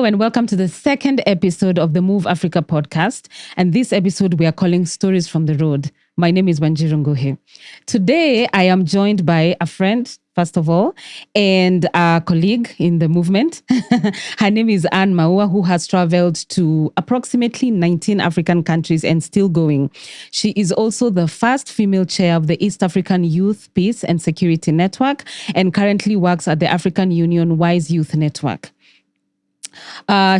Hello and welcome to the second episode of the Move Africa podcast. And this episode we are calling Stories from the Road. My name is Wanjiru Nguhi. Today I am joined by a friend, first of all, and a colleague in the movement. Her name is Anne Maua, who has traveled to approximately 19 African countries and still going. She is also the first female chair of the East African Youth Peace and Security Network and currently works at the African Union Wise Youth Network.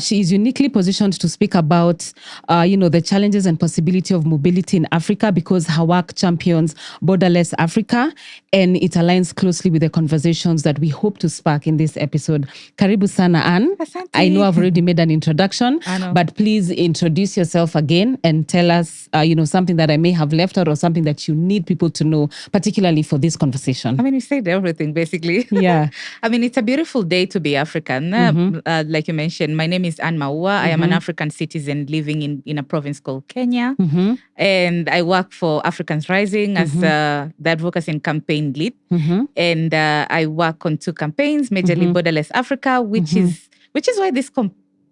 She is uniquely positioned to speak about, the challenges and possibility of mobility in Africa because her work champions Borderless Africa, and it aligns closely with the conversations that we hope to spark in this episode. Karibu sana, Anne. Asante. I know I've already made an introduction, but please introduce yourself again and tell us, something that I may have left out or something that you need people to know, particularly for this conversation. I mean, you said everything, basically. Yeah. I mean, it's a beautiful day to be African. Like you mentioned, my name is Anne Maua. I am an African citizen living in a province called Kenya. And I work for Africans Rising as the advocacy and campaign lead. And I work on two campaigns, majorly Borderless Africa, which is why this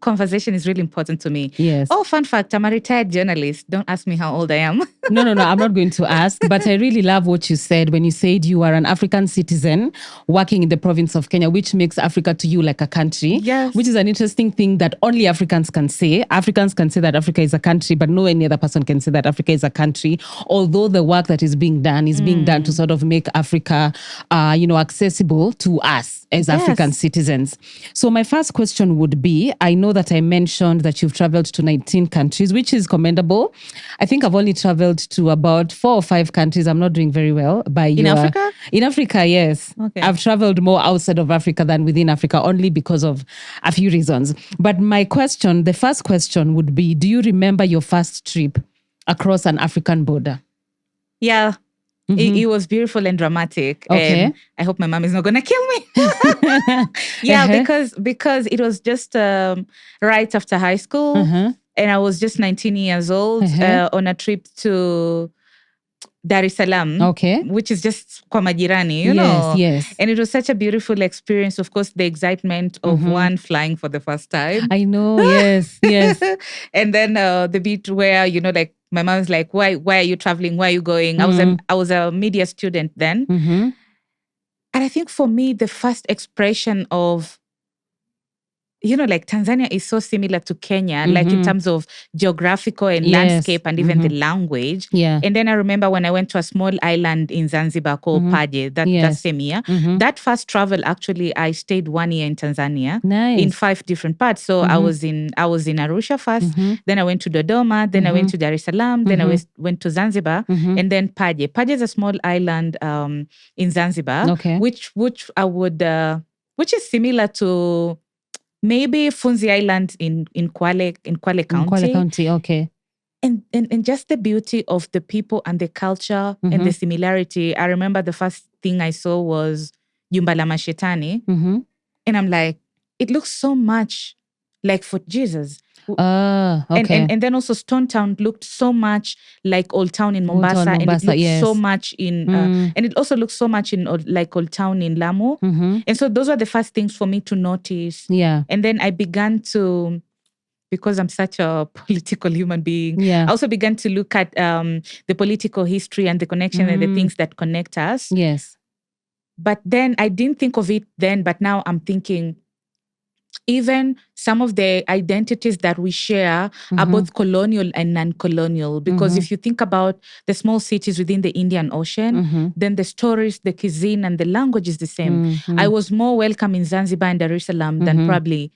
conversation is really important to me. Yes. Oh, fun fact, I'm a retired journalist. Don't ask me how old I am. No, I'm not going to ask, but I really love what you said when you said you are an African citizen working in the province of Kenya, which makes Africa to you like a country. Yes. Which is an interesting thing that only Africans can say. Africans can say that Africa is a country, but no any other person can say that Africa is a country, although the work that is being done to sort of make Africa, accessible to us as African citizens. So my first question would be, I know that I mentioned that you've traveled to 19 countries, which is commendable. I think I've only traveled to about 4 or 5 countries. I'm not doing very well. Africa? In Africa, yes. Okay. I've traveled more outside of Africa than within Africa, only because of a few reasons. But the first question would be, do you remember your first trip across an African border? Yeah. It was beautiful and dramatic. Okay. And I hope my mom is not going to kill me. Yeah, because it was just right after high school. And I was just 19 years old on a trip to Dar es Salaam. Okay. Which is just kwa majirani, you know. Yes. And it was such a beautiful experience. Of course, the excitement of one flying for the first time. I know, yes. And then the bit where, my mom's like, why are you traveling? Why are you going? I was a media student then. And I think for me, the first expression of, Tanzania is so similar to Kenya, like in terms of geographical and landscape and even the language. Yeah. And then I remember when I went to a small island in Zanzibar called Paje, that same year. That first travel, actually, I stayed 1 year in Tanzania. Nice. In 5 different parts. So I was in Arusha first, then I went to Dodoma, then I went to Dar es Salaam, then I went to Zanzibar, and then Paje. Paje is a small island in Zanzibar, which is similar to maybe Funzi Island in Kwale County. In Kwale County, okay. And just the beauty of the people and the culture and the similarity. I remember the first thing I saw was Jumba la Mashetani. And I'm like, it looks so much like Fort Jesus. Okay. And then also Stone Town looked so much like Old Town in Mombasa. And it looked so much in, and it also looks so much in like Old Town in Lamu. And so those were the first things for me to notice. Yeah. And then I began to, because I'm such a political human being, I also began to look at the political history and the connection and the things that connect us. Yes. But then I didn't think of it then, but now I'm thinking, even some of the identities that we share are both colonial and non-colonial. Because if you think about the small cities within the Indian Ocean, then the stories, the cuisine, and the language is the same. I was more welcome in Zanzibar and Dar es Salaam than probably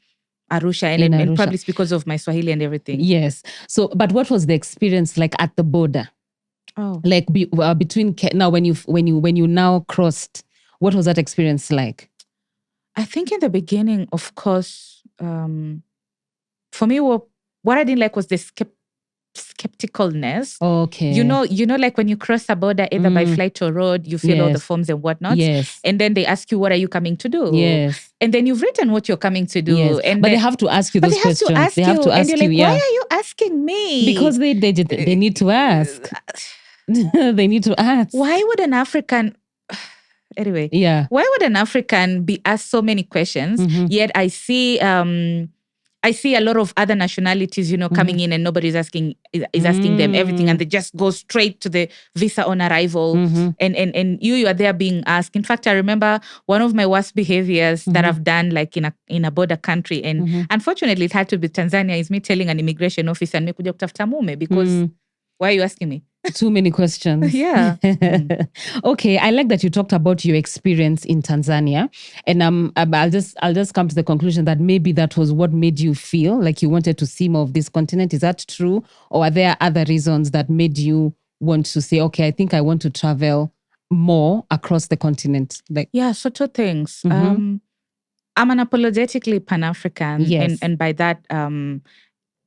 Arusha. And probably it's because of my Swahili and everything. Yes. So, but what was the experience like at the border? Oh. Like between now when you now crossed, what was that experience like? I think in the beginning, of course, for me, what I didn't like was the skepticalness. Okay. You know, like when you cross a border, either by flight or road, you fill all the forms and whatnot. Yes. And then they ask you, what are you coming to do? Yes. And then you've written what you're coming to do. Yes. And but they have to ask you those questions. They have to ask you. Yeah. Why are you asking me? Because they need to ask. They need to ask. Why would an African... Anyway, yeah. Why would an African be asked so many questions? Yet I see I see a lot of other nationalities, coming in and nobody's asking them everything, and they just go straight to the visa on arrival. And you are there being asked. In fact, I remember one of my worst behaviors that I've done, like in a border country, and unfortunately it had to be Tanzania, is me telling an immigration officer, nimekuja kutafuta mume, because why are you asking me? Too many questions. Yeah. Okay, I like that you talked about your experience in Tanzania, and I'll just come to the conclusion that maybe that was what made you feel like you wanted to see more of this continent. Is that true, or are there other reasons that made you want to say, okay, I think I want to travel more across the continent? Like, yeah, so two things. I'm unapologetically Pan-African, Yes. and by that,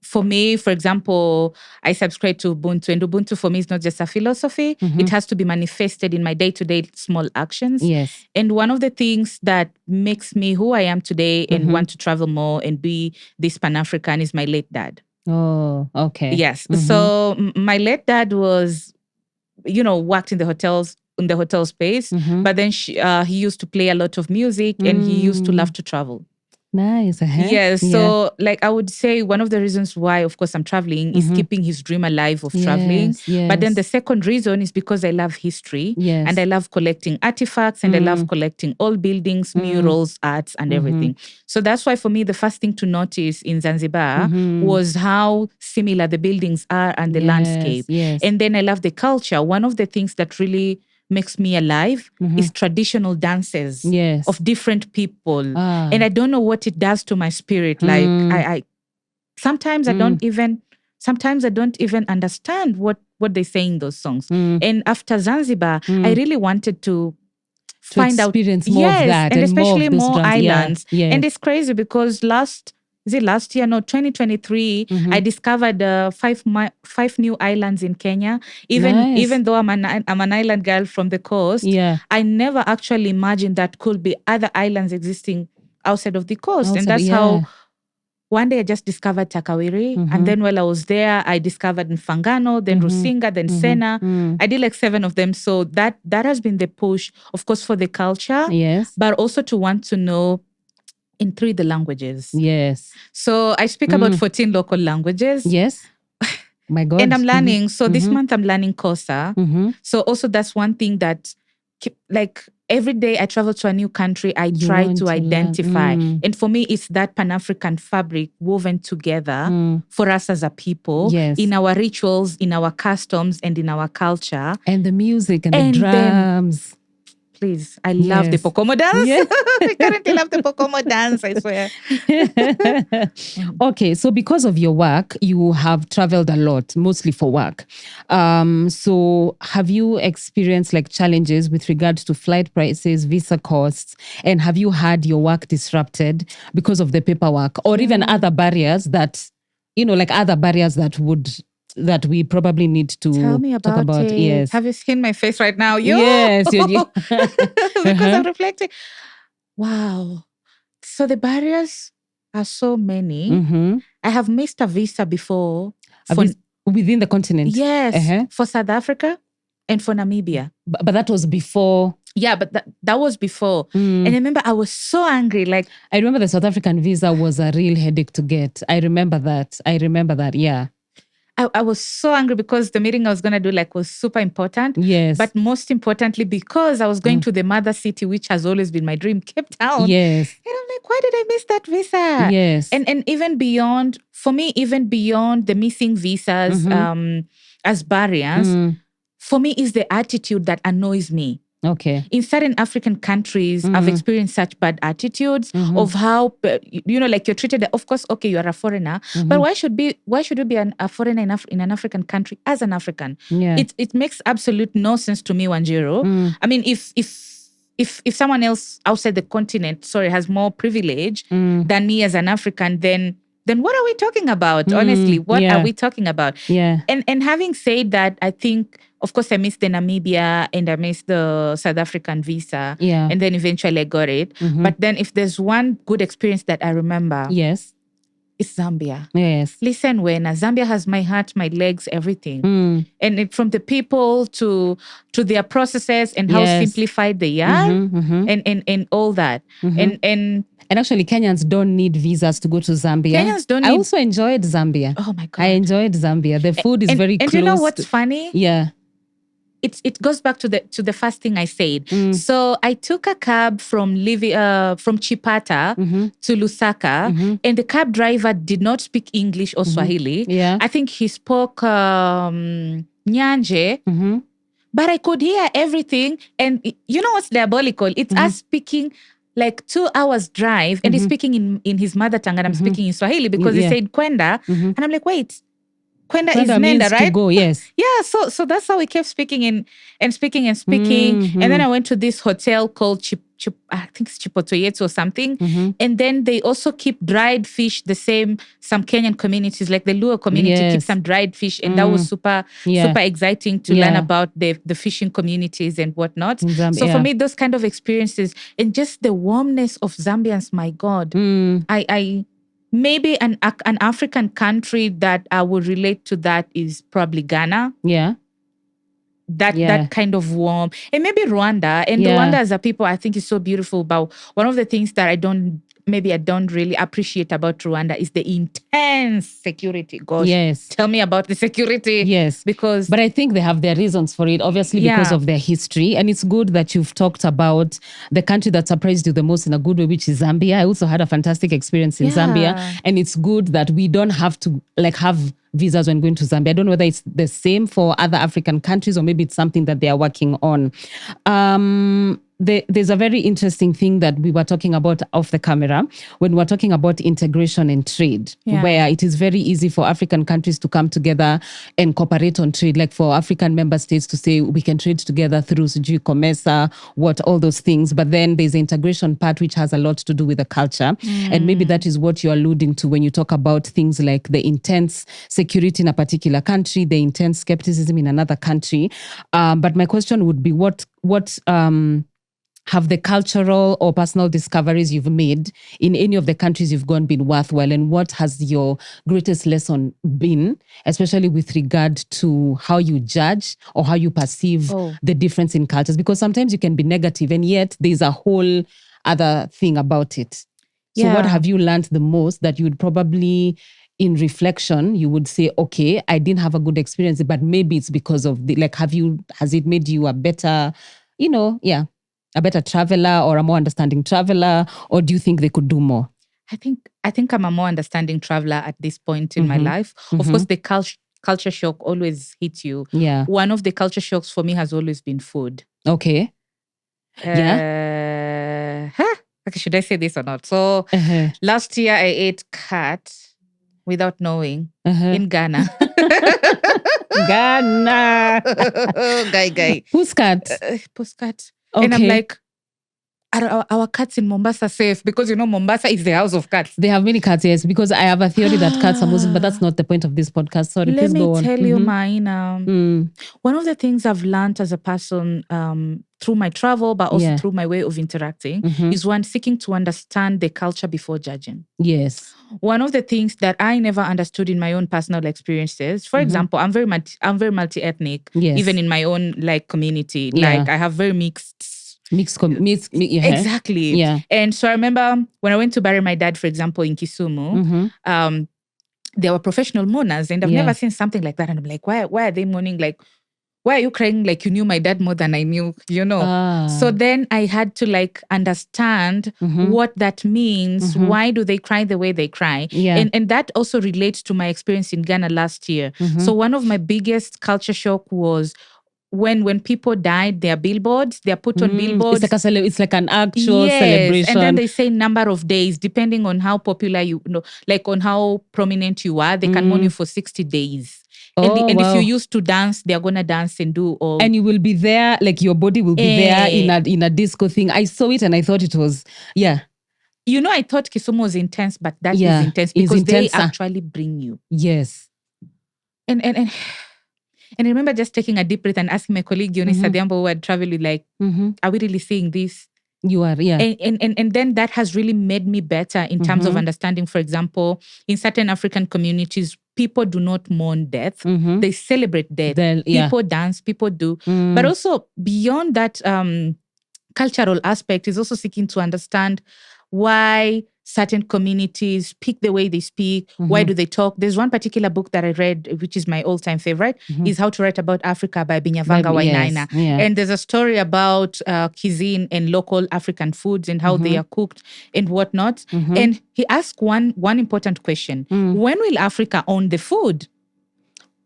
for me, for example, I subscribe to Ubuntu, and Ubuntu for me is not just a philosophy. It has to be manifested in my day-to-day small actions. Yes. And one of the things that makes me who I am today and want to travel more and be this Pan-African is my late dad. Oh, okay. Yes. So my late dad was, worked in the hotel space, but then he used to play a lot of music, and he used to love to travel. Nice. Yes. So like I would say one of the reasons why, of course, I'm traveling is keeping his dream alive of traveling. Yes. But then the second reason is because I love history, Yes. and I love collecting artifacts, and I love collecting old buildings, murals, arts, and everything. So that's why for me, the first thing to notice in Zanzibar was how similar the buildings are and the landscape. Yes. And then I love the culture. One of the things that really makes me alive is traditional dances Yes. of different people. And I don't know what it does to my spirit. Like I sometimes I don't even understand what they say in those songs. And after Zanzibar, I really wanted to find out experience more of that, and and more of especially those more drums. Yeah, islands. yes. And it's crazy because last year? No, 2023, I discovered 5 new islands in Kenya. Nice. Even though I'm an island girl from the coast, Yeah. I never actually imagined that could be other islands existing outside of the coast. And that's how one day I just discovered Takawiri. And then while I was there, I discovered Mfangano, then Rusinga, then Sena. I did like 7 of them. So that has been the push, of course, for the culture, Yes. but also to want to know in 3 the languages. Yes. So I speak about 14 local languages. Yes. My God. And I'm learning. So this month I'm learning Xhosa. So also that's one thing that, like, every day I travel to a new country, I try to identify. And for me, it's that Pan-African fabric woven together for us as a people, Yes. in our rituals, in our customs, and in our culture. And the music and And the drums. Please, I love the Yes. Pokomo dance. Yes. I currently love the Pokomo dance, I swear. Okay, so because of your work, you have traveled a lot, mostly for work. So have you experienced like challenges with regards to flight prices, visa costs, and have you had your work disrupted because of the paperwork, or even other barriers that, that we probably need to Tell me talk about about? it. Yes. Have you seen my face right now? Yo! Yes. Because I'm reflecting. Wow. So the barriers are so many. I have missed a visa before. Within the continent? Yes. For South Africa and for Namibia. But that was before. Yeah, but that was before. And I remember I was so angry. Like, I remember the South African visa was a real headache to get. I remember that. Yeah. I was so angry because the meeting I was going to do was super important. Yes. But most importantly, because I was going to the mother city, which has always been my dream, Cape Town. Yes. And I'm like, why did I miss that visa? Yes. And even beyond, for me, even beyond the missing visas as barriers, for me is the attitude that annoys me. Okay. In certain African countries, I've experienced such bad attitudes of how, like you're treated. Of course, okay, you are a foreigner, but why should you be a foreigner in an African country as an African? Yeah. It makes absolute no sense to me, Wanjiru. I mean, if someone else outside the continent, has more privilege than me as an African, then what are we talking about? Honestly, what are we talking about? Yeah. And having said that, I think, of course, I missed the Namibia and I missed the South African visa. Yeah. And then eventually I got it. But then if there's one good experience that I remember, yes, is Zambia. Yes. Listen, Wena, Zambia has my heart, my legs, everything. And from the people to their processes and how Yes. simplified they are and all that. And actually, Kenyans don't need visas to go to Zambia. Kenyans don't I need- also enjoyed Zambia. Oh my God. I enjoyed Zambia. The food is very close. And you know what's funny? Yeah. It goes back to the first thing I said. So I took a cab from Chipata to Lusaka, and the cab driver did not speak English or Swahili. Yeah. I think he spoke Nyanje, but I could hear everything. And you know what's diabolical? It's us speaking like 2 hours drive, and he's speaking in his mother tongue, and I'm speaking in Swahili because he said Kwenda, and I'm like, wait. Kwenda is means Nenda, right? To go, yes. Yeah, so that's how we kept speaking and speaking. And then I went to this hotel called I think it's Chipotoyetsu or something. And then they also keep dried fish, some Kenyan communities, like the Luo community keep some dried fish. And that was super exciting to learn about the fishing communities and whatnot. So for me, those kind of experiences and just the warmness of Zambians, my God, maybe an African country that I would relate to that is probably Ghana. Yeah. That kind of warm. And maybe Rwanda. And Rwanda as a people, I think is so beautiful. But one of the things that I don't really appreciate about Rwanda is the intense security. Gosh, yes. Tell me about the security. Yes. But I think they have their reasons for it, obviously because of their history. And it's good that you've talked about the country that surprised you the most in a good way, which is Zambia. I also had a fantastic experience in Zambia. And it's good that we don't have to have visas when going to Zambia. I don't know whether it's the same for other African countries or maybe it's something that they are working on. There's a very interesting thing that we were talking about off the camera when we were talking about integration and trade, where it is very easy for African countries to come together and cooperate on trade, like for African member states to say we can trade together through COMESA, all those things. But then there's the integration part, which has a lot to do with the culture. And maybe that is what you're alluding to when you talk about things like the intense security in a particular country, the intense skepticism in another country. But my question would be, what have the cultural or personal discoveries you've made in any of the countries you've gone been worthwhile? And what has your greatest lesson been, especially with regard to how you judge or how you perceive the difference in cultures? Because sometimes you can be negative and yet there's a whole other thing about it. So what have you learned the most that you would probably, in reflection, you would say, okay, I didn't have a good experience, but maybe it's because of has it made you a better, a better traveler or a more understanding traveler, or do you think they could do more? I think I'm a more understanding traveler at this point in my life. Of course, the culture shock always hits you. Yeah. One of the culture shocks for me has always been food. Okay. Okay, should I say this or not? So last year I ate cat without knowing in Ghana. Ghana. Guy. Who's cat? Postcat. Okay. And I'm like, are our cats in Mombasa safe? Because Mombasa is the house of cats. They have many cats, yes. Because I have a theory that cats are Muslim, but that's not the point of this podcast. Sorry, please go on. Let me tell you mine. One of the things I've learned as a person through my travel, but also through my way of interacting, is one, seeking to understand the culture before judging. Yes. One of the things that I never understood in my own personal experiences, for example, I'm very multi-ethnic, even in my own community. Like I have very mixed. Exactly. Yeah. And so I remember when I went to bury my dad, for example, in Kisumu, there were professional mourners, and I've never seen something like that. And I'm like, why are they mourning? Like, why are you crying like you knew my dad more than I knew, So then I had to understand what that means. Why do they cry the way they cry? Yeah. And that also relates to my experience in Ghana last year. So one of my biggest culture shock was when people died, their billboards, they're put on billboards. It's like an actual celebration. And then they say number of days, depending on how popular on how prominent you are, they can mourn you for 60 days. And if you used to dance, they're going to dance and do all. And you will be there, your body will be there in a disco thing. I saw it and I thought it was, I thought Kisumu was intense, but that is intense because they actually bring you. Yes. And I remember just taking a deep breath and asking my colleague, Yoni Sadiambo, who had traveled with, are we really seeing this? You are, yeah. And then that has really made me better in terms of understanding, for example, in certain African communities, people do not mourn death. They celebrate death. People dance, people do. But also beyond that cultural aspect is also seeking to understand why certain communities speak the way they speak. Why do they talk? There's one particular book that I read, which is my all-time favorite, is How to Write About Africa by Binyavanga Wainaina. And there's a story about cuisine and local African foods and how they are cooked and whatnot. And he asked one important question. When will Africa own the food?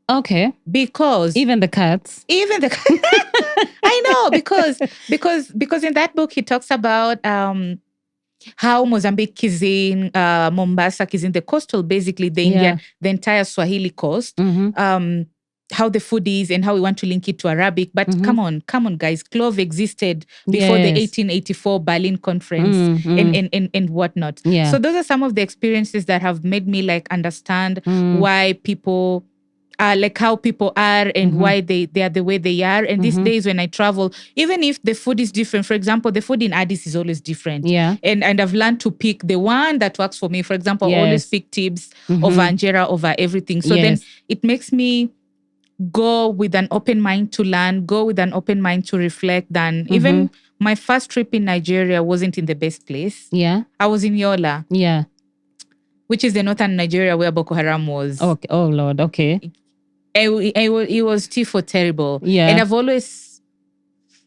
Okay. Because even the cats. I know, because in that book he talks about how Mozambique cuisine, Mombasa cuisine, the coastal, basically the Indian, the entire Swahili coast, how the food is and how we want to link it to Arabic. But come on, guys. Clove existed before the 1884 Berlin Conference and whatnot. Yeah. So those are some of the experiences that have made me like understand why people are like how people are and why they are the way they are. And these days when I travel, even if the food is different, for example, the food in Addis is always different. Yeah. And I've learned to pick the one that works for me. For example, I always pick tips over injera over everything. So then it makes me go with an open mind to learn, go with an open mind to reflect. Than even my first trip in Nigeria wasn't in the best place. Yeah. I was in Yola. Yeah. Which is the northern Nigeria where Boko Haram was. Okay. Oh Lord. Okay. It was tifo terrible. Yeah. And I've always,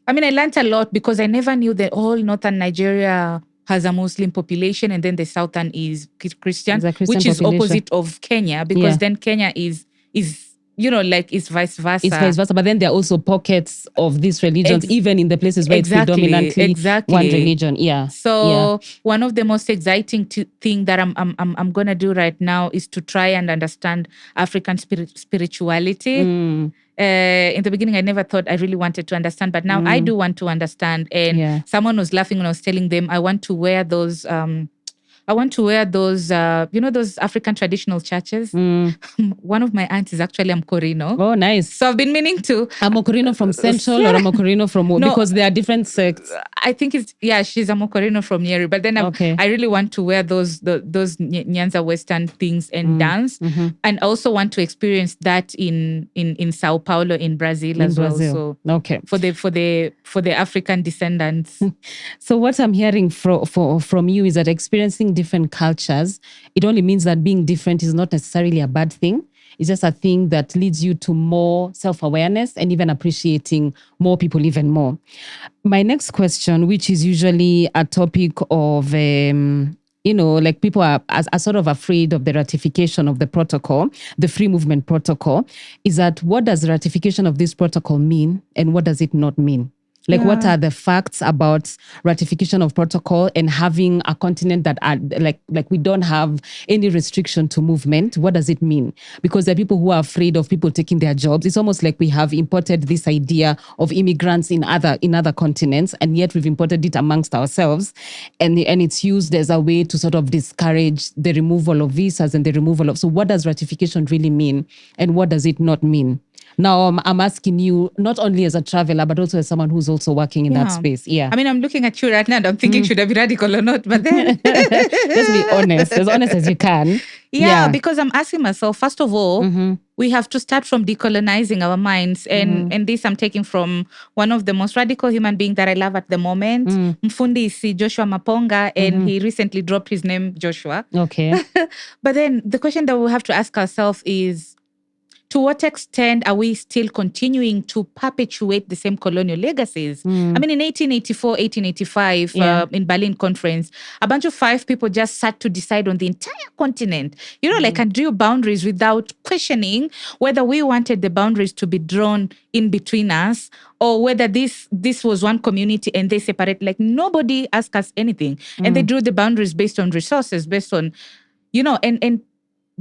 I learned a lot because I never knew that all northern Nigeria has a Muslim population and then the southern is Christian, which is opposite of Kenya, because then Kenya is it's vice versa. It's vice versa. But then there are also pockets of these religions, even in the places where it's predominantly one religion. Yeah. So one of the most exciting thing that I'm gonna do right now is to try and understand African spirituality. In the beginning, I never thought I really wanted to understand, but now I do want to understand. And someone was laughing when I was telling them I want to wear those those African traditional churches. One of my aunts is actually a Mokorino. Oh, nice. So I've been meaning to. A Mokorino from Central or a Mokorino from... No, because there are different sects. I think she's a Mokorino from Nyeri. But then I really want to wear those Nyanza Western things and dance. And also want to experience that in Sao Paulo, in Brazil as well. So for the African descendants. So what I'm hearing from you is that experiencing different cultures, it only means that being different is not necessarily a bad thing. It's just a thing that leads you to more self-awareness and even appreciating more people even more. My next question, which is usually a topic of, like people are sort of afraid of the ratification of the protocol, the free movement protocol, is that what does ratification of this protocol mean and what does it not mean? Like, what are the facts about ratification of protocol and having a continent that are like we don't have any restriction to movement? What does it mean? Because there are people who are afraid of people taking their jobs. It's almost like we have imported this idea of immigrants in other continents, and yet we've imported it amongst ourselves, and it's used as a way to sort of discourage the removal of visas and the removal of. So, what does ratification really mean, and what does it not mean? Now, I'm asking you, not only as a traveler, but also as someone who's also working in that space. Yeah. I'm looking at you right now and I'm thinking, should I be radical or not? But then... Just be honest as you can. Yeah, because I'm asking myself, first of all, we have to start from decolonizing our minds. And this I'm taking from one of the most radical human beings that I love at the moment, Mfundi Isi Joshua Maponga, and he recently dropped his name, Joshua. Okay. But then the question that we have to ask ourselves is, to what extent are we still continuing to perpetuate the same colonial legacies? In 1884, 1885, in Berlin Conference, a bunch of 5 people just sat to decide on the entire continent, and drew boundaries without questioning whether we wanted the boundaries to be drawn in between us or whether this was one community and they separate. Like, nobody asked us anything. And they drew the boundaries based on resources, based on, and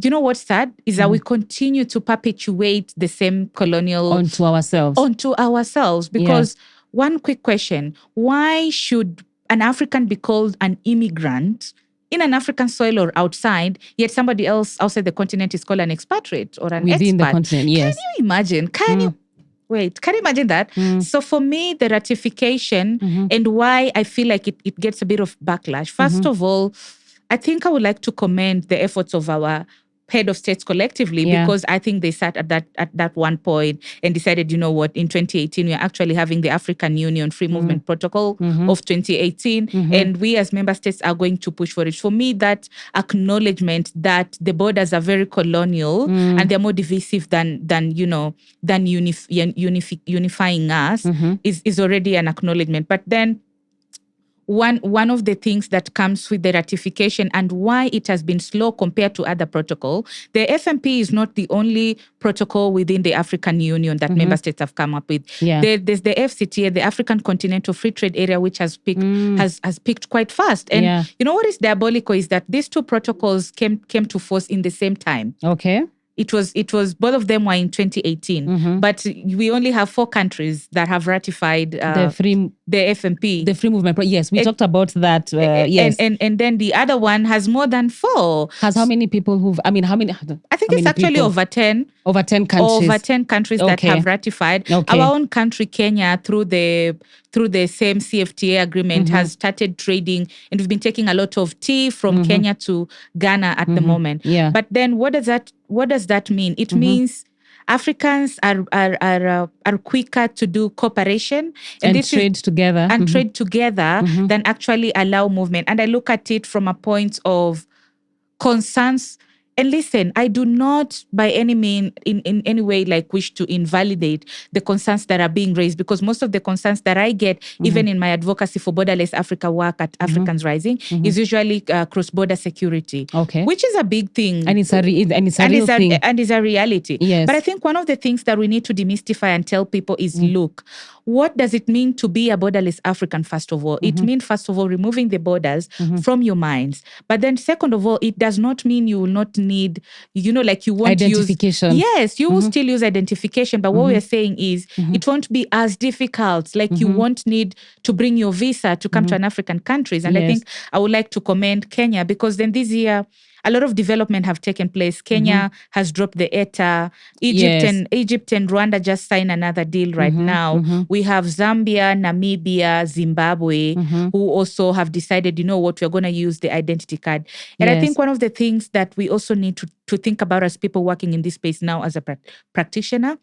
you know what's sad is that we continue to perpetuate the same colonial onto ourselves. Because one quick question, why should an African be called an immigrant in an African soil or outside, yet somebody else outside the continent is called an expatriate or an within expat? The continent? Yes. Can you imagine? Wait, can you imagine that? So for me, the ratification and why I feel like it gets a bit of backlash. First of all, I think I would like to commend the efforts of our head of states collectively, because I think they sat at that one point and decided, you know what, in 2018, we're actually having the African Union Free Movement Protocol of 2018. And we as member states are going to push for it. For me, that acknowledgement that the borders are very colonial and they're more divisive than unifying us is already an acknowledgement. But then one of the things that comes with the ratification and why it has been slow compared to other protocol, the FMP is not the only protocol within the African Union that member states have come up with. There's the FCTA, the African Continental Free Trade Area, which has picked has picked quite fast. And you know what is diabolical is that these two protocols came to force in the same time. Okay. It was both of them were in 2018, but we only have 4 countries that have ratified the FMP. The free movement. Yes, we talked about that. Yes, and then the other one has more than 4. Has how many people how many? I think it's actually people? over 10. Over 10 countries. Over 10 countries that have ratified. Okay. Our own country, Kenya, through the same CFTA agreement, has started trading, and we've been taking a lot of tea from Kenya to Ghana at the moment. Yeah. But then, what does that mean? It means Africans are quicker to do cooperation and trade together than actually allow movement. And I look at it from a point of concerns. And listen, I do not by any mean in any way wish to invalidate the concerns that are being raised, because most of the concerns that I get, even in my advocacy for Borderless Africa work at Africans Rising, is usually cross-border security, which is a big thing. And it's a real thing. And it's a reality. Yes. But I think one of the things that we need to demystify and tell people is, look, what does it mean to be a borderless African, first of all? It means, first of all, removing the borders from your minds. But then second of all, it does not mean you will not need, you won't identification. Yes, you will still use identification. But what we're saying is it won't be as difficult. You won't need to bring your visa to come to an African countries. And I think I would like to commend Kenya, because then this year, a lot of development have taken place. Kenya has dropped the ETA. Egypt and Rwanda just signed another deal right now. We have Zambia, Namibia, Zimbabwe, who also have decided, you know what, we're going to use the identity card. And I think one of the things that we also need to think about as people working in this space now as a practitioner,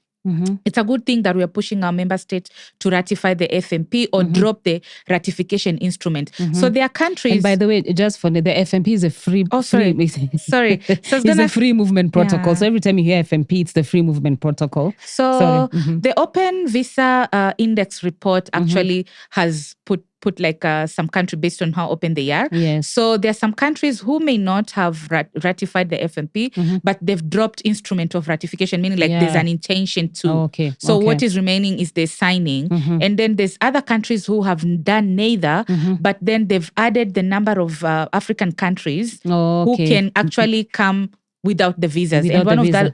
it's a good thing that we are pushing our member states to ratify the FMP or drop the ratification instrument. So there are countries. And by the way, just for the FMP is a free. Oh, sorry. Sorry. So it's a free movement protocol. So every time you hear FMP, it's the free movement protocol. So the Open Visa Index report actually has put some country based on how open they are. Yes. So there are some countries who may not have ratified the FMP, but they've dropped instrument of ratification, meaning there's an intention to. So what is remaining is the signing. And then there's other countries who have done neither, but then they've added the number of African countries who can actually come without the visas.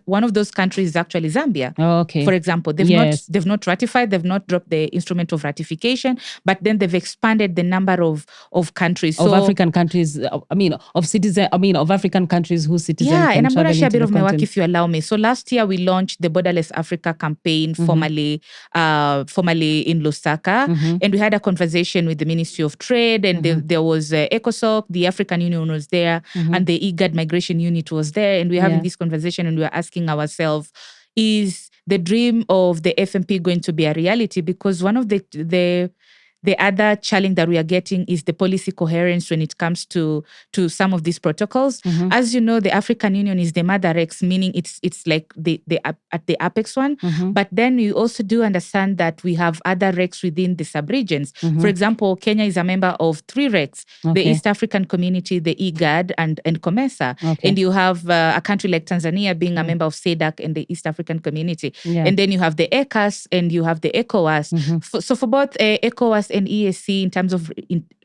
One of those countries is actually Zambia. For example, they've not ratified, they've not dropped the instrument of ratification, but then they've expanded the number of countries. Of African countries, of African countries whose citizens can and I'm going to share a bit of my continent. work if you allow me. So last year we launched the Borderless Africa campaign formally in Lusaka, and we had a conversation with the Ministry of Trade, and there was ECOSOC, the African Union was there, and the IGAD Migration Unit was there. And we're having this conversation and we're asking ourselves, is the dream of the FMP going to be a reality? Because one of the other challenge that we are getting is the policy coherence when it comes to some of these protocols. As you know, the African Union is the mother Rex, meaning it's like the at the apex one. But then we also do understand that we have other Rex within the subregions. For example, Kenya is a member of 3 Rex, the East African Community, the IGAD, and COMESA. And you have a country like Tanzania being a member of SADC and the East African Community. And then you have the ECAS and you have the ECOWAS. So for both ECOWAS and EAC, in terms of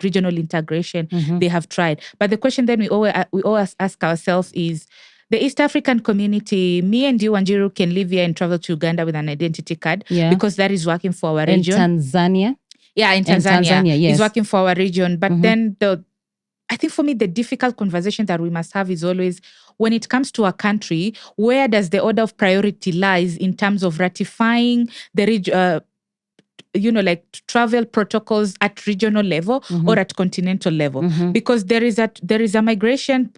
regional integration, they have tried. But the question then we always ask ourselves is, the East African Community, me and you, Wanjiru, can live here and travel to Uganda with an identity card because that is working for our region. In Tanzania? Yeah, in Tanzania. Yes. It's working for our region. But then I think for me, the difficult conversation that we must have is always when it comes to a country, where does the order of priority lies in terms of ratifying the like travel protocols at regional level or at continental level? Because there is a migration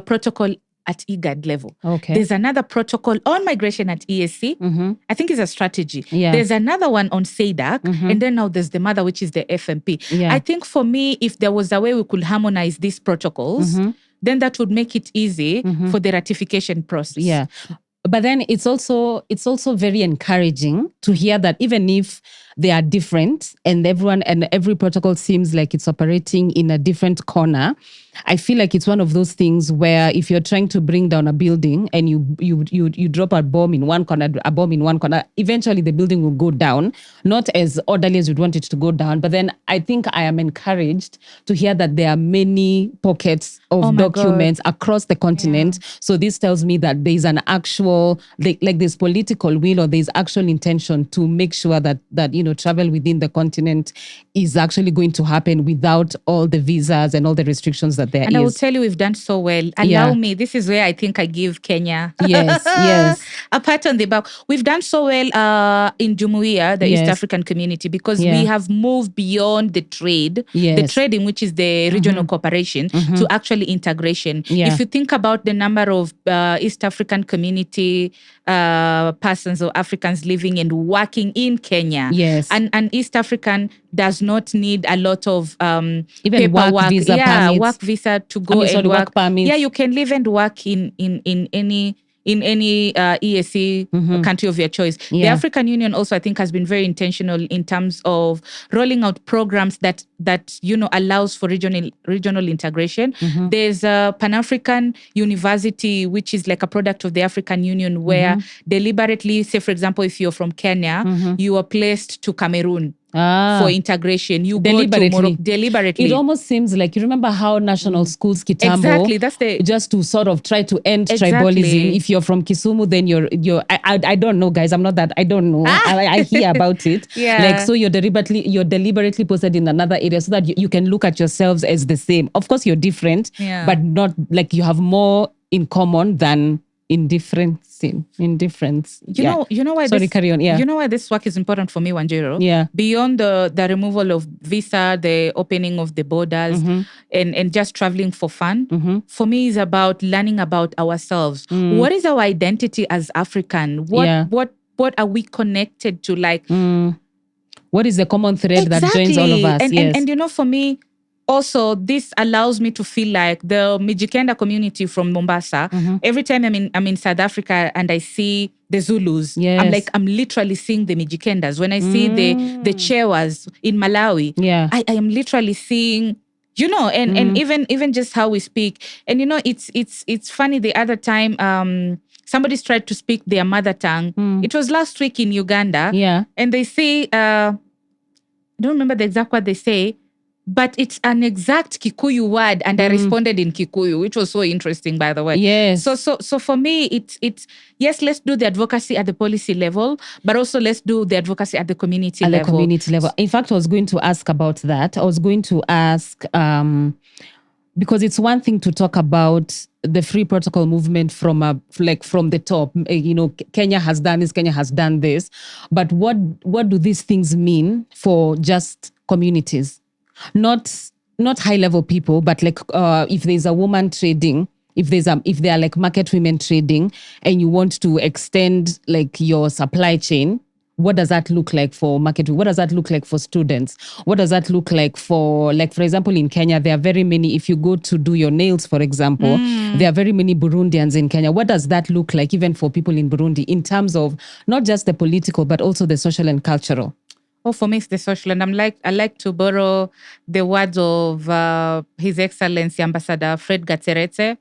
protocol at IGAD level. Okay. There's another protocol on migration at ESC. I think it's a strategy. Yeah. There's another one on SADC. And then now there's the mother, which is the FMP. Yeah. I think for me, if there was a way we could harmonize these protocols, then that would make it easy for the ratification process. Yeah. But then it's also very encouraging to hear that even if they are different and every protocol seems like it's operating in a different corner, I feel like it's one of those things where if you're trying to bring down a building and you drop a bomb in one corner, eventually the building will go down, not as orderly as you'd want it to go down. But then I think I am encouraged to hear that there are many pockets of documents across the continent. Yeah. So this tells me that there's an actual, like there's political will or there's actual intention to make sure that travel within the continent is actually going to happen without all the visas and all the restrictions that there is. And I will tell you, we've done so well. Allow me, this is where I think I give Kenya yes. a pat on the back. We've done so well in Jumuiya, the East African community, because we have moved beyond the trade, the trading, which is the regional cooperation, to actually integration. Yeah. If you think about the number of East African community persons or Africans living and working in Kenya, and East African does not need a lot of even paperwork, work visa permits. Work visa to go and work. Permits. Yeah, you can live and work in any ESC country of your choice. The African Union also, I think, has been very intentional in terms of rolling out programs that allows for regional integration. There's a Pan-African University, which is like a product of the African Union, where deliberately, say for example, if you're from Kenya, you are placed to Cameroon. For integration, you go to Morocco deliberately. It almost seems like, you remember how national schools Kitambo, exactly, that's just to sort of try to end tribalism. If you're from Kisumu, then you're I don't know, guys, I'm not that, I don't know. I hear about it. Like, so you're deliberately posted in another area so that you can look at yourselves as the same. Of course you're different, but not like you have more in common than indifference. You know why? Sorry, carry on. Yeah. You know why this work is important for me, Wanjiru? Yeah. Beyond the removal of visa, the opening of the borders, and just traveling for fun, for me is about learning about ourselves. What is our identity as African? What are we connected to? Like, what is the common thread that joins all of us? And for me, also, this allows me to feel like the Mijikenda community from Mombasa. Every time I'm in South Africa and I see the Zulus, I'm literally seeing the Mijikendas. When I see the Chewas in Malawi, I am literally seeing, and even just how we speak. And it's funny. The other time, somebody's tried to speak their mother tongue. It was last week in Uganda, and they say, I don't remember the exact word they say, but it's an exact Kikuyu word, and I responded in Kikuyu, which was so interesting, by the way. Yes. So for me, it's yes, let's do the advocacy at the policy level, but also let's do the advocacy at the community level. At the community level. In fact, I was going to ask about that. I was going to ask, because it's one thing to talk about the free protocol movement from the top. Kenya has done this, Kenya has done this, but what do these things mean for just communities? Not high level people, but like if there's a woman trading, if there are like market women trading, and you want to extend like your supply chain, what does that look like for market? What does that look like for students? What does that look like for example, in Kenya, there are very many, if you go to do your nails, for example, there are very many Burundians in Kenya. What does that look like even for people in Burundi in terms of not just the political, but also the social and cultural? Oh, for me, it's the social. And I like to borrow the words of His Excellency Ambassador Fred Gatseretse.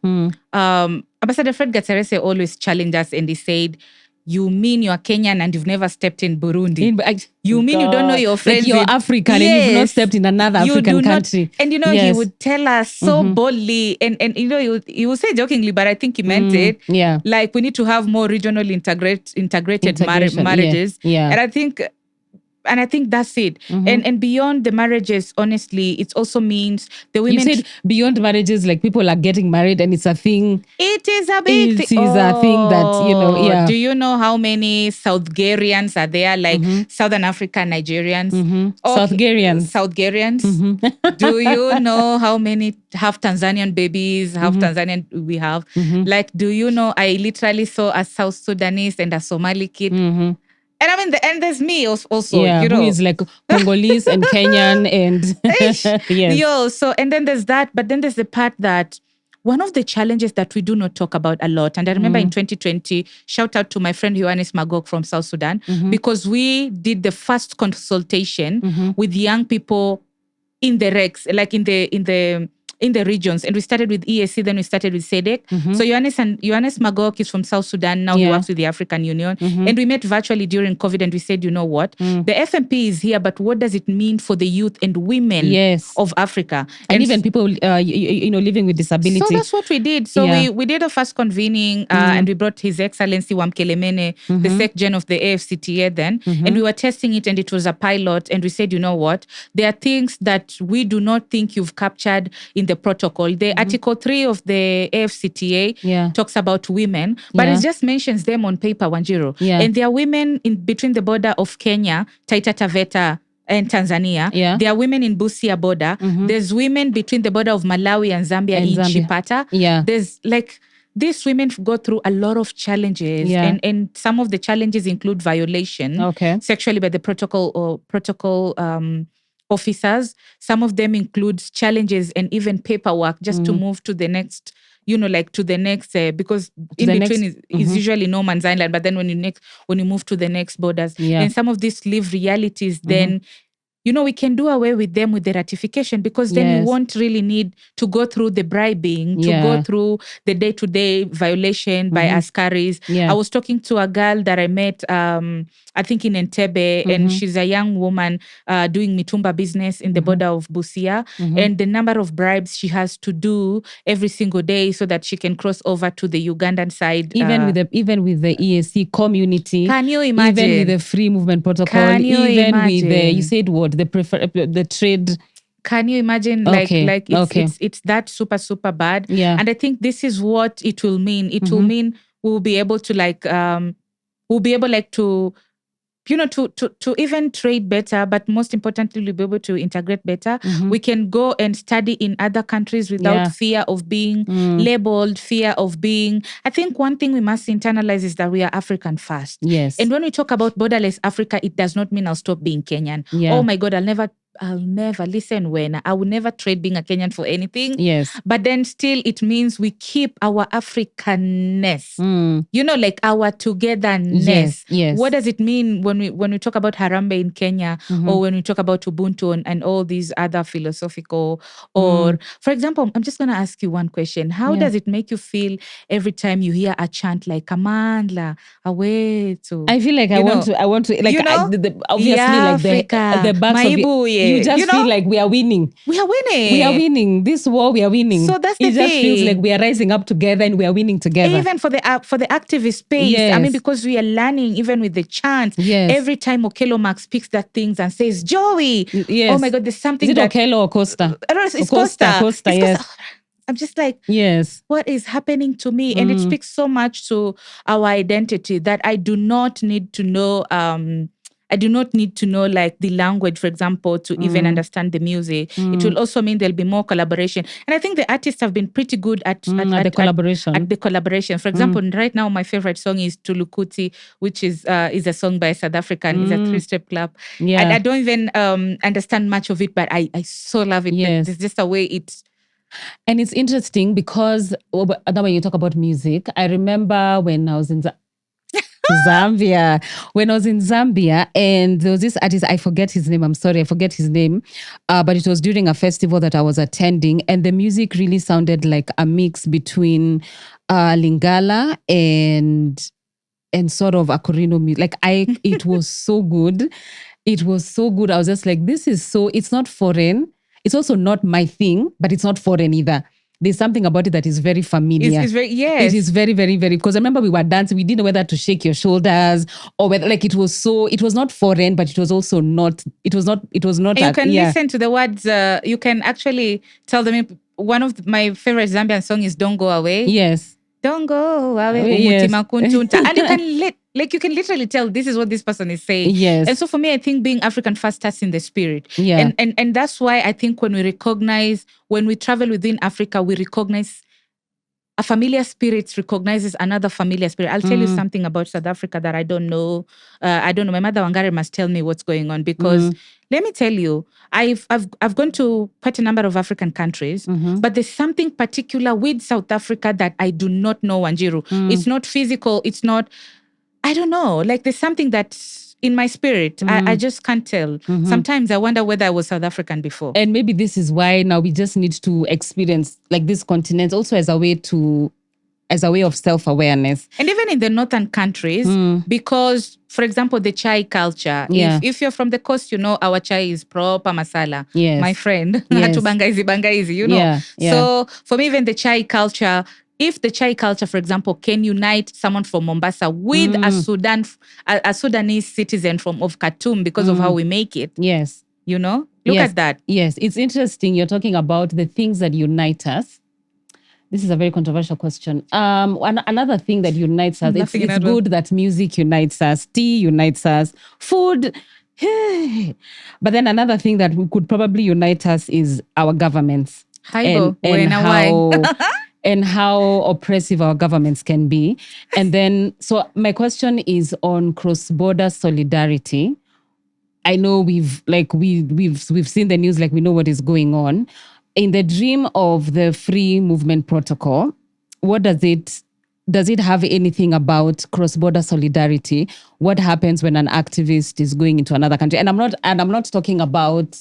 Ambassador Fred Gatseretse always challenged us, and he said, you mean you're Kenyan and you've never stepped in Burundi? You mean you don't know your friends? Like you're African and you've not stepped in another African country. And he would tell us so boldly, and he would say jokingly, but I think he meant it. Yeah. Like, we need to have more regional integrated marriages. Yeah. And I think And I think that's it. And beyond the marriages, honestly, it also means the You women. said beyond marriages, like people are getting married and it's a thing. It is a big thing. It is a thing that, yeah. Do you know how many Southgarians are there? Like Southern African Nigerians. Southgarians. Southgarians. Do you know how many half Tanzanian babies, half Tanzanian we have? Like, do you know, I literally saw a South Sudanese and a Somali kid. And I mean, and there's me also, yeah, you know. Who is like Congolese and Kenyan and yes. Yo, so, and then there's that, but then there's the part that one of the challenges that we do not talk about a lot, and I remember in 2020, shout out to my friend Ioannis Magog from South Sudan, because we did the first consultation with young people in the regs, like in the regions, and we started with EAC, then we started with SEDEC. So Ioannis Magog is from South Sudan. Now he works with the African Union. And we met virtually during COVID and we said, you know what? The FMP is here, but what does it mean for the youth and women of Africa? And even people, living with disability. So that's what we did. So we did a first convening and we brought His Excellency Wamkelemene, the SecGen of the AFCTA then, and we were testing it and it was a pilot. And we said, you know what? There are things that we do not think you've captured in the protocol. The Article 3 of the AFCTA talks about women, but it just mentions them on paper, Wanjiru. And there are women in between the border of Kenya, Taita Taveta, and Tanzania. There are women in Busia border. There's women between the border of Malawi and Zambia in Chipata. There's like, these women go through a lot of challenges, and some of the challenges include violation sexually by the protocol officers. Some of them include challenges and even paperwork just to move to the next, to the next, because in between is usually no man's island. But then when you move to the next borders, and some of these live realities, then we can do away with them with the ratification, because then we won't really need to go through the bribing, to go through the day-to-day violation by askaris. I was talking to a girl that I met, I think in Entebbe, and she's a young woman doing mitumba business in the border of Busia. And the number of bribes she has to do every single day so that she can cross over to the Ugandan side. Even with the EAC community. Can you imagine? Even with the free movement protocol. Can you imagine? With the, you said what? The trade. Can you imagine? It's that super, super bad. And I think this is what it will mean. It will mean we'll be able to to even trade better, but most importantly, we'll be able to integrate better. We can go and study in other countries without fear of being labeled, fear of being... I think one thing we must internalize is that we are African first. Yes. And when we talk about borderless Africa, it does not mean I'll stop being Kenyan. Oh my God, I'll never listen when I will never trade being a Kenyan for anything. Yes. But then still it means we keep our Africanness, like our togetherness. Yes. What does it mean when we talk about Harambe in Kenya, or when we talk about Ubuntu and all these other philosophical, or for example, I'm just going to ask you one question. How does it make you feel every time you hear a chant like Amandla, Awetu? I feel like I want to like, obviously like the backs of it. You just feel like we are winning. We are winning. We are winning. This war, we are winning. So that's the thing. It just feels like we are rising up together and we are winning together. Even for the activist space. Yes. I mean, because we are learning even with the chants. Yes. Every time Okelo Max picks that things and says, Joey. Yes. Oh my God, there's something Is it Okelo or Costa? It's Costa. Costa, yes. Costa. I'm just like, yes, what is happening to me? And it speaks so much to our identity that I do not need to know... I do not need to know like the language, for example, to even understand the music. It will also mean there'll be more collaboration. And I think the artists have been pretty good at the collaboration. At the collaboration. For example, right now, my favorite song is Tulukuti, which is a song by a South African. It's a three-step clap. Yeah. And I don't even understand much of it, but I so love it. Yes. It's just a way it's... And it's interesting because now when you talk about music, I remember when I was in Zambia. When I was in Zambia, and there was this artist, I forget his name. I'm sorry, I forget his name. But it was during a festival that I was attending, and the music really sounded like a mix between Lingala and sort of Akorino music. Like it was so good. It was so good. I was just like, this is so. It's not foreign. It's also not my thing, but it's not foreign either. there's something about it that is very familiar. It's very, yes. It is very, very, very, because I remember we were dancing, we didn't know whether to shake your shoulders or whether, like, it was not foreign, but it was also not, it was not. You can listen to the words, you can actually tell them. One of my favorite Zambian song is Don't Go Away. Yes. Don't go away. Yes. And you can literally tell this is what this person is saying. Yes. And so for me, I think being African first starts in the spirit. Yeah. And that's why I think when we travel within Africa, we recognize a familiar spirit recognizes another familiar spirit. I'll tell you something about South Africa that I don't know. I don't know. My mother Wangari must tell me what's going on, because let me tell you, I've gone to quite a number of African countries, but there's something particular with South Africa that I do not know, Wanjiru. It's not physical. It's not, I don't know. Like, there's something that's in my spirit. I just can't tell. Sometimes I wonder whether I was South African before. And maybe this is why now we just need to experience, like, this continent also as a way of self-awareness. And even in the northern countries, because, for example, the chai culture, if you're from the coast, you know, our chai is proper masala. Yes. My friend, Yes. bangaizi, you know. Yeah. So for me, even the chai culture, if the chai culture, for example, can unite someone from Mombasa with a Sudanese citizen of Khartoum because of how we make it. Yes. You know? Look Yes. at that. Yes. It's interesting. You're talking about the things that unite us. This is a very controversial question. Another thing that unites us, it's good that music unites us, tea unites us, food. But then another thing that could probably unite us is our governments. And how oppressive our governments can be. And then, so my question is on cross-border solidarity. I know we've seen the news, like, we know what is going on. In the dream of the free movement protocol, what does it have anything about cross-border solidarity? What happens when an activist is going into another country? And I'm not talking about,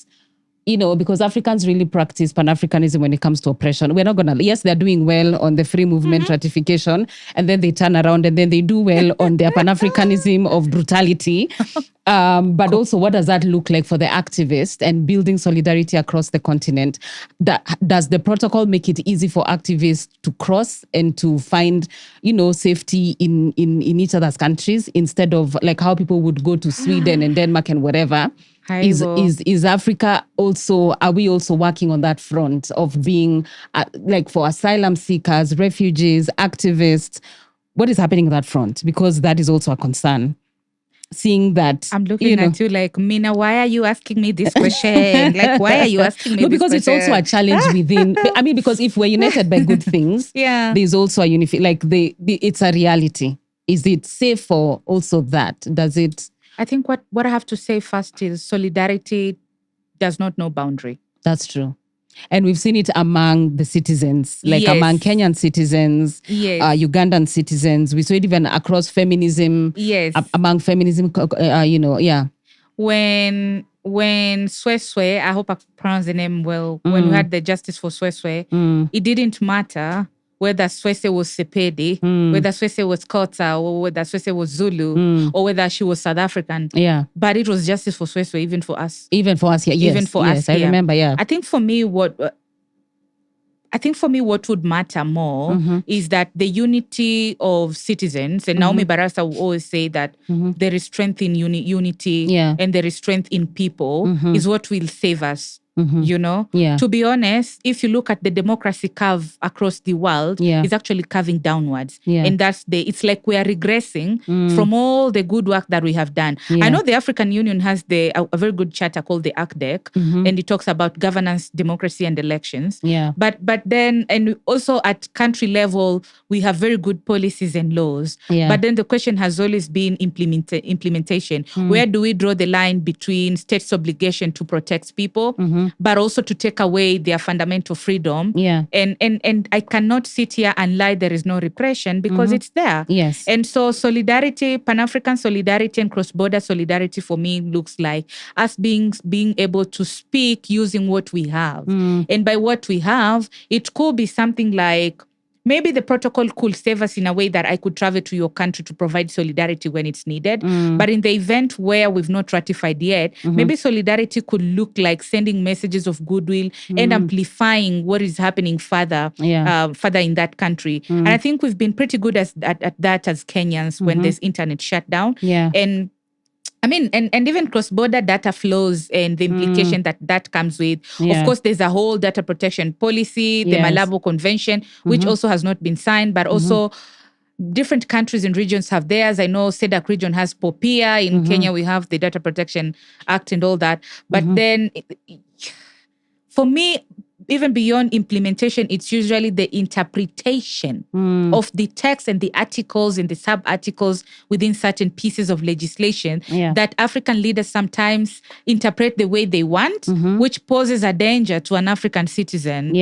you know, because Africans really practice Pan-Africanism when it comes to oppression. We're not going to, yes, they're doing well on the free movement ratification, and then they turn around and then they do well on their Pan-Africanism of brutality. But also, what does that look like for the activist and building solidarity across the continent? Does the protocol make it easy for activists to cross and to find, you know, safety in each other's countries, instead of like how people would go to Sweden and Denmark and whatever? Is Africa also, are we also working on that front of being like for asylum seekers, refugees, activists? What is happening on that front? Because that is also a concern. Seeing that, I'm looking at you like, Mina, why are you asking me this question? Like, why are you asking me this question? Because it's also a challenge within. I mean, because if we're united by good things, there's also a it's a reality. Is it safe for also that? Does it? I think what I have to say first is solidarity does not know boundary. That's true. And we've seen it among the citizens, like among Kenyan citizens, Ugandan citizens. We saw it even across feminism, among feminism, When Sweswe, I hope I pronounced the name well, when we had the Justice for Sweswe, it didn't matter whether Sweswe was Sepedi, whether Sweswe was Kota, or whether Sweswe was Zulu, or whether she was South African. Yeah. But it was justice for Sweswe, even for us. Even for us here, yes. Even for us here. I remember, I think for me, what would matter more is that the unity of citizens, and Naomi Barasa will always say that there is strength in unity and there is strength in people is what will save us. You know, to be honest, if you look at the democracy curve across the world, it's actually curving downwards. And it's like we are regressing from all the good work that we have done. I know the African Union has a very good charter called the ACDEC, and it talks about governance, democracy, and elections. But then, and also at country level, we have very good policies and laws. But then the question has always been implementation. Where do we draw the line between states' obligation to protect people, but also to take away their fundamental freedom? And I cannot sit here and lie there is no repression, because it's there. And so solidarity, Pan-African solidarity and cross-border solidarity for me looks like us being able to speak using what we have. And by what we have, it could be something like maybe the protocol could save us in a way that I could travel to your country to provide solidarity when it's needed. But in the event where we've not ratified yet, maybe solidarity could look like sending messages of goodwill and amplifying what is happening further in that country. And I think we've been pretty good at that as Kenyans when there's internet shutdown. And I mean, and even cross-border data flows and the implication that comes with. Of course, there's a whole data protection policy, the Malabo Convention, which also has not been signed, but also different countries and regions have theirs. I know SEDAC region has POPIA. In Kenya, we have the Data Protection Act and all that. But then, for me, even beyond implementation, it's usually the interpretation of the text and the articles and the sub-articles within certain pieces of legislation that African leaders sometimes interpret the way they want, which poses a danger to an African citizen.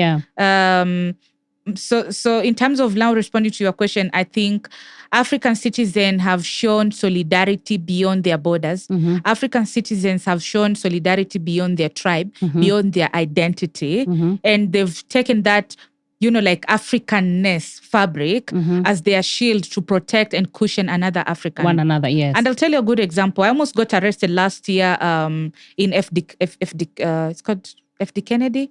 So in terms of now responding to your question, I think African citizens have shown solidarity beyond their borders. African citizens have shown solidarity beyond their tribe, beyond their identity. And they've taken that, like Africanness fabric as their shield to protect and cushion another African. One another, yes. And I'll tell you a good example. I almost got arrested last year in it's called FD Kennedy.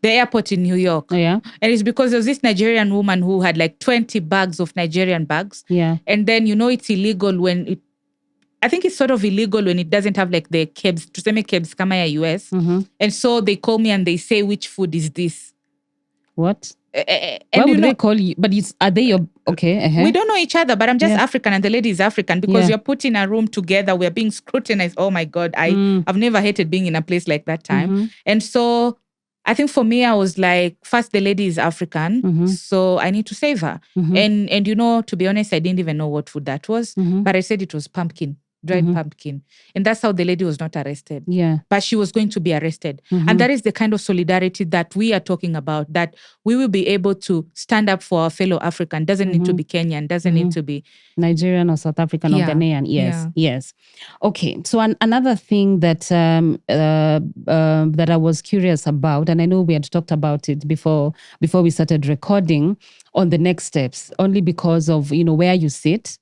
The airport in New York. And it's because there's this Nigerian woman who had like 20 bags of Nigerian bags. And then, it's illegal when I think it's sort of illegal when it doesn't have like the kebs, tuseme kebs kama ya US. And so they call me and they say, which food is this? What? Why would they call you? But are they your... Okay. We don't know each other, but I'm just African and the lady is African because you're put in a room together. We're being scrutinized. Oh my God. I've never hated being in a place like that time. And so... I think for me, I was like, first, the lady is African, so I need to save her. And to be honest, I didn't even know what food that was, but I said it was pumpkin, dried pumpkin. And that's how the lady was not arrested. But she was going to be arrested. And that is the kind of solidarity that we are talking about, that we will be able to stand up for our fellow African. Doesn't need to be Kenyan, doesn't need to be Nigerian or South African or Ghanaian. Yes. Okay. So another thing that that I was curious about, and I know we had talked about it before we started recording, on the next steps, only because of, where you sit.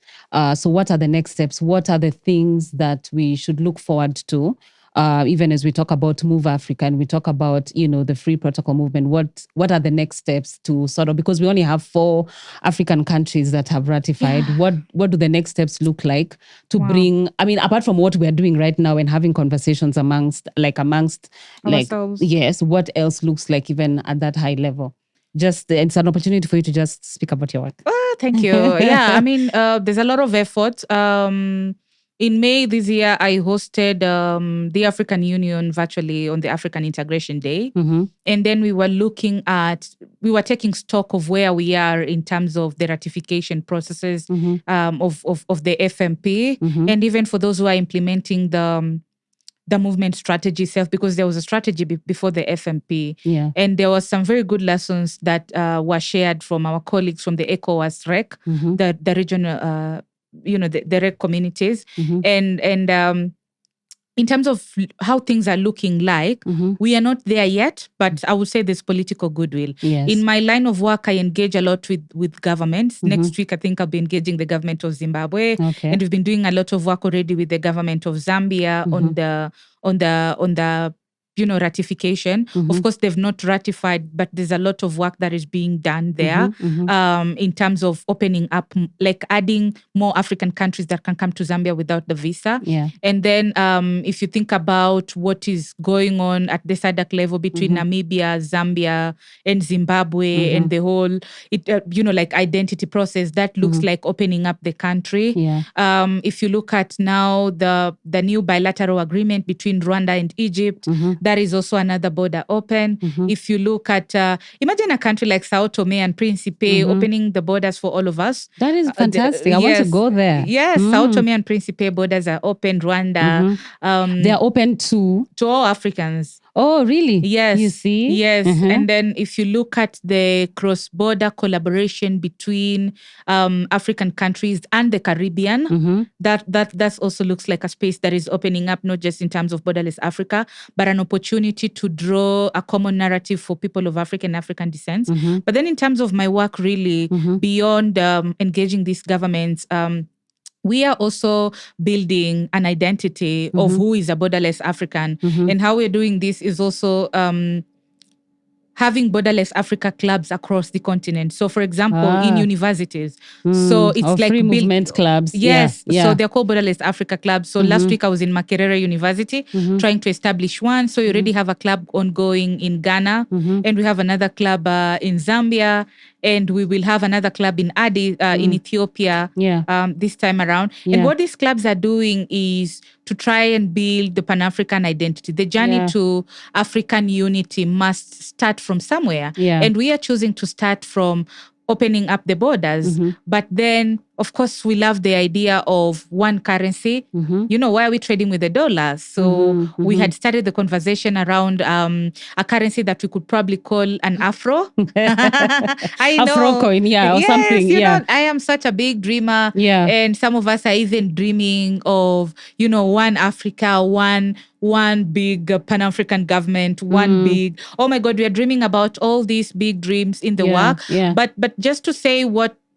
So what are the next steps? What are the things that we should look forward to? Even as we talk about Move Africa and we talk about, the free protocol movement, what are the next steps to sort of, because we only have 4 African countries that have ratified, what do the next steps look like to bring, apart from what we're doing right now and having conversations amongst ourselves. Yes, what else looks like even at that high level? Just, it's an opportunity for you to just speak about your work. Oh, thank you. There's a lot of effort. In May this year, I hosted the African Union virtually on the African Integration Day. And then we were taking stock of where we are in terms of the ratification processes of the FMP. And even for those who are implementing the movement strategy itself, because there was a strategy before the FMP. And there was some very good lessons that were shared from our colleagues from the ECOWAS REC, the regional... the REC communities. And in terms of how things are looking like, we are not there yet, but I would say there's political goodwill. In my line of work, I engage a lot with governments. Next week, I think I'll be engaging the government of Zimbabwe. And we've been doing a lot of work already with the government of Zambia on the ratification. Of course, they've not ratified, but there's a lot of work that is being done there in terms of opening up, like adding more African countries that can come to Zambia without the visa. And then if you think about what is going on at the SADC level between Namibia, Zambia, and Zimbabwe, and the whole, identity process, that looks like opening up the country. If you look at now the new bilateral agreement between Rwanda and Egypt, that is also another border open. If you look at, imagine a country like Sao Tome and Principe opening the borders for all of us. That is fantastic. I want to go there. Yes, Sao Tome and Principe borders are open. Rwanda. They are open to all Africans. Oh, really? Yes. You see? Yes. Uh-huh. And then if you look at the cross-border collaboration between African countries and the Caribbean, that also looks like a space that is opening up, not just in terms of Borderless Africa, but an opportunity to draw a common narrative for people of African descent. But then in terms of my work, really, beyond engaging these governments, we are also building an identity of who is a borderless African. And how we're doing this is also having Borderless Africa clubs across the continent. So, for example, in universities. So it's like free movement clubs. Yes. Yeah. So they're called Borderless Africa clubs. So last week I was in Makerere University trying to establish one. So we already have a club ongoing in Ghana, and we have another club in Zambia, and we will have another club in Addis in Ethiopia this time around. And what these clubs are doing is to try and build the Pan-African identity. The journey to African unity must start from somewhere. And we are choosing to start from opening up the borders. But then, of course, we love the idea of one currency. You know, why are we trading with the dollar? So we had started the conversation around a currency that we could probably call an Afro. I know. Afro coin, or something. You know, I am such a big dreamer. And some of us are even dreaming of, you know, one Africa, one big Pan-African government, one big, oh my God, we are dreaming about all these big dreams in the work. But just to say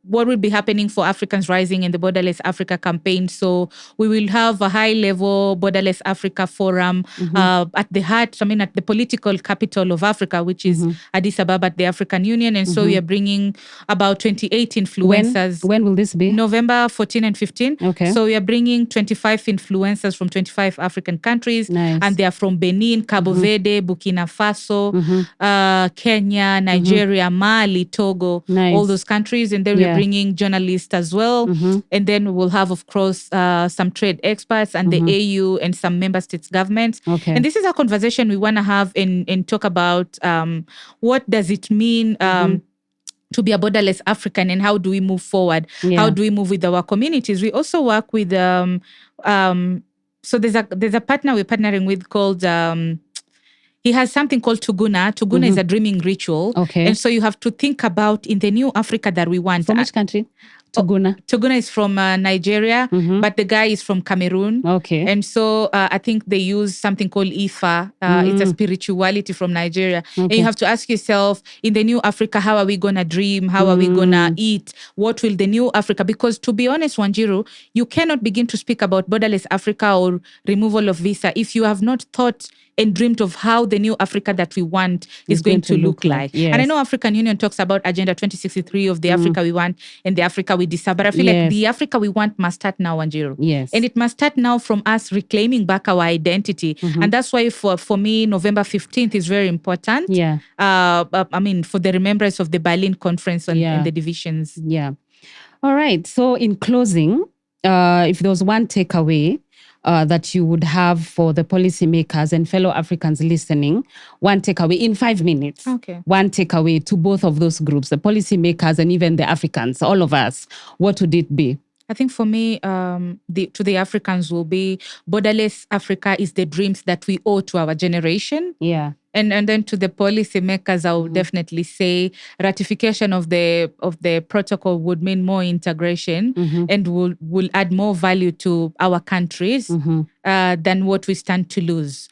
what will be happening for Africans Rising in the Borderless Africa campaign. So we will have a high-level Borderless Africa forum at the heart, at the political capital of Africa, which is Addis Ababa at the African Union. And so we are bringing about 28 influencers. When will this be? November 14 and 15. Okay. So we are bringing 25 influencers from 25 African countries. Nice. And they are from Benin, Cabo Verde, Burkina Faso, Kenya, Nigeria, Mali, Togo, all those countries. And then we're bringing journalists as well. And then we'll have, of course, some trade experts and the AU and some member states governments. And this is a conversation we want to have and talk about what does it mean to be a borderless African, and how do we move forward? How do we move with our communities? We also work with so there's a partner we're partnering with called he has something called Tuguna. Tuguna is a dreaming ritual. And so you have to think about in the new Africa that we want. From which country? Tuguna. Tuguna is from Nigeria, but the guy is from Cameroon. And so I think they use something called Ifa. It's a spirituality from Nigeria. And you have to ask yourself, in the new Africa, how are we going to dream? How are we going to eat? What will the new Africa? Because to be honest, Wanjiru, you cannot begin to speak about borderless Africa or removal of visa if you have not thought and dreamt of how the new Africa that we want is going to look like. And I know African Union talks about Agenda 2063 of the Africa we want and the Africa we desire, but I feel like the Africa we want must start now, Wanjiru. And it must start now from us reclaiming back our identity. And that's why for me, November 15th is very important. For the remembrance of the Berlin Conference and the divisions. All right. So in closing, if there was one takeaway that you would have for the policymakers and fellow Africans listening, one takeaway in 5 minutes. One takeaway to both of those groups, the policymakers and even the Africans, all of us, what would it be? I think for me, to the Africans will be borderless Africa is the dreams that we owe to our generation. And then to the policymakers, I would definitely say ratification of the protocol would mean more integration and will add more value to our countries than what we stand to lose.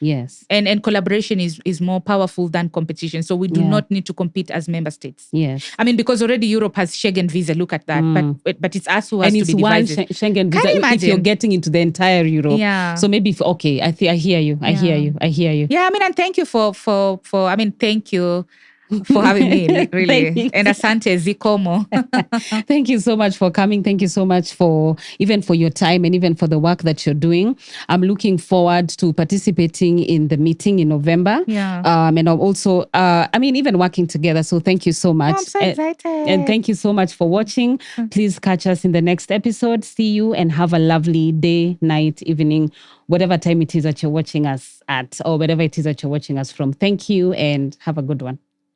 And collaboration is more powerful than competition. So we do not need to compete as member states. Because already Europe has Schengen visa. Look at that. But it's us who has to be divided. And it's one Schengen visa if you're getting into the entire Europe. So maybe, I hear you. I hear you. Yeah, and thank you thank you for having me, really. And asante zikomo. Thank you so much for coming. Thank you so much for your time and even for the work that you're doing. I'm looking forward to participating in the meeting in November. And I'm also, even working together. So thank you so much. I'm so excited. And thank you so much for watching. Please catch us in the next episode. See you and have a lovely day, night, evening, whatever time it is that you're watching us at, or whatever it is that you're watching us from. Thank you and have a good one.